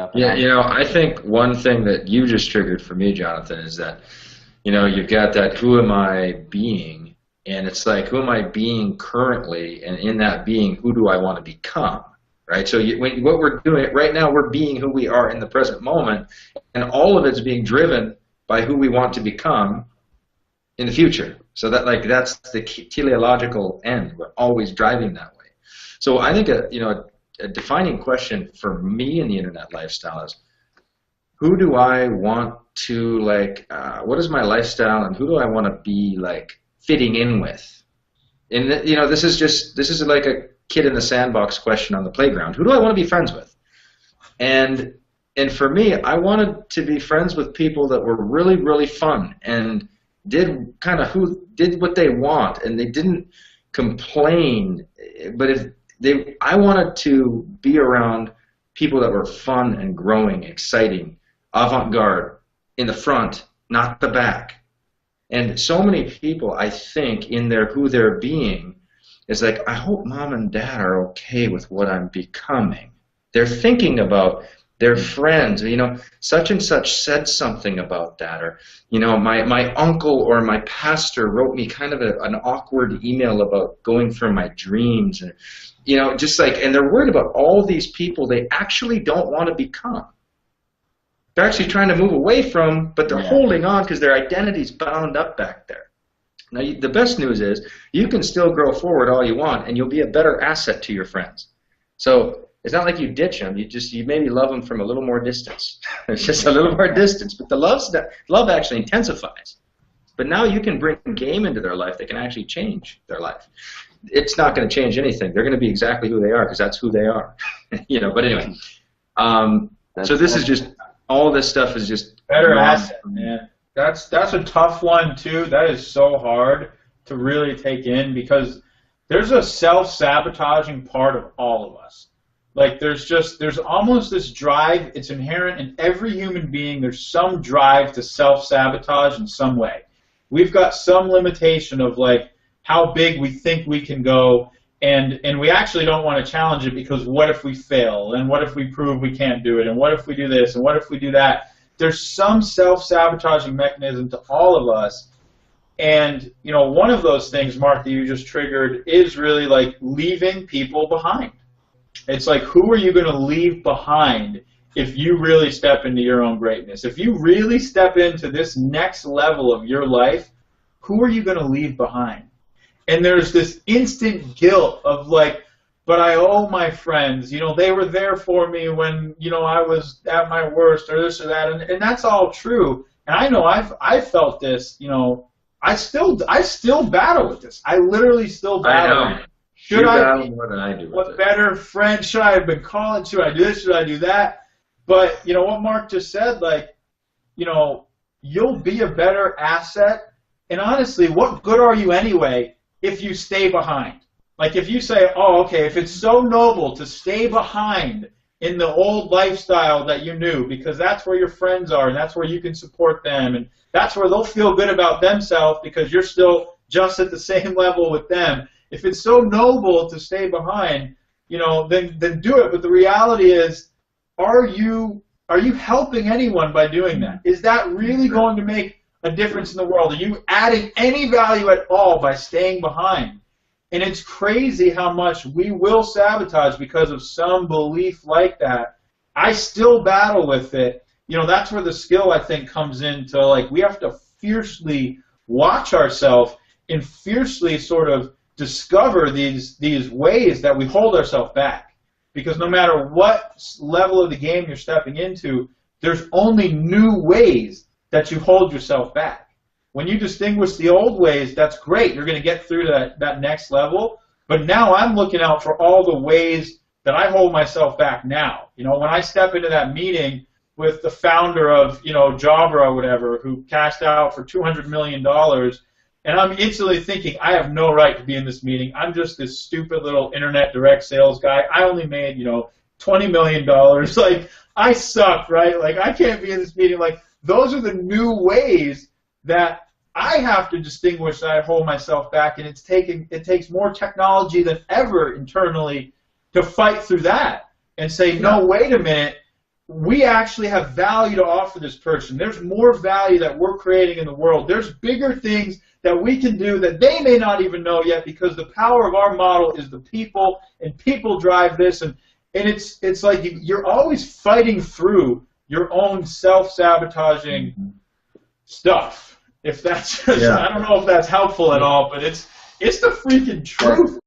up. Yeah, I think one thing that you just triggered for me, Jonathan, is that, you've got that who am I being, and it's like, who am I being currently, and in that being, who do I want to become, right? So what we're doing right now, we're being who we are in the present moment, and all of it's being driven by who we want to become in the future. So that's the teleological end. We're always driving that way. So I think a defining question for me in the internet lifestyle is, who do I want to what is my lifestyle, and who do I want to be fitting in with? And this is like a kid in the sandbox question on the playground. Who do I want to be friends with? And for me, I wanted to be friends with people that were really, really fun and did what they want, and they didn't complain. But I wanted to be around people that were fun and growing, exciting, avant-garde, in the front, not the back. And so many people, I think, in who they're being, is I hope mom and dad are okay with what I'm becoming. They're thinking about their friends, such and such said something about that, or my uncle or my pastor wrote me kind of an awkward email about going for my dreams, and and they're worried about all these people they actually don't want to become. They're actually trying to move away from, but they're holding on because their identity's bound up back there. Now, the best news is you can still grow forward all you want, and you'll be a better asset to your friends. So it's not like you ditch them. You maybe love them from a little more distance. It's just a little more distance, but the love actually intensifies. But now you can bring game into their life that can actually change their life. It's not going to change anything. They're going to be exactly who they are because that's who they are. But anyway, so this is just all this stuff is just better asset, man. That's a tough one too. That is so hard to really take in because there's a self-sabotaging part of all of us. There's almost this drive. It's inherent in every human being. There's some drive to self-sabotage in some way. We've got some limitation of how big we think we can go, and we actually don't want to challenge it because what if we fail, and what if we prove we can't do it, and what if we do this, and what if we do that? There's some self-sabotaging mechanism to all of us, and one of those things, Mark, that you just triggered is really leaving people behind. It's who are you going to leave behind if you really step into your own greatness? If you really step into this next level of your life, who are you going to leave behind? And there's this instant guilt of but I owe my friends, they were there for me when, I was at my worst or this or that, and that's all true. And I know I've felt this, I still battle with this. I literally still battle. I know. Should I battle more than I do with what better friend should I have been calling? Should I do this? Should I do that? But what Mark just said, you'll be a better asset. And honestly, what good are you anyway if you stay behind? If you say, oh, okay, if it's so noble to stay behind in the old lifestyle that you knew, because that's where your friends are, and that's where you can support them, and that's where they'll feel good about themselves because you're still just at the same level with them. If it's so noble to stay behind, then do it. But the reality is, are you helping anyone by doing that? Is that really going to make a difference in the world? Are you adding any value at all by staying behind? And it's crazy how much we will sabotage because of some belief like that. I still battle with it. That's where the skill, I think, comes into, we have to fiercely watch ourselves and fiercely sort of discover these ways that we hold ourselves back. Because no matter what level of the game you're stepping into, there's only new ways that you hold yourself back. When you distinguish the old ways, that's great. You're going to get through to that next level. But now I'm looking out for all the ways that I hold myself back now. When I step into that meeting with the founder of, Jabra or whatever, who cashed out for $200 million, and I'm instantly thinking, I have no right to be in this meeting. I'm just this stupid little internet direct sales guy. I only made, $20 million. I suck, right? I can't be in this meeting. Those are the new ways that I have to distinguish that I hold myself back, and it takes more technology than ever internally to fight through that and say, no, wait a minute, we actually have value to offer this person. There's more value that we're creating in the world. There's bigger things that we can do that they may not even know yet, because the power of our model is the people, and people drive this. And it's like you're always fighting through your own self-sabotaging stuff. If that's, I don't know if that's helpful at all, but it's the freaking truth.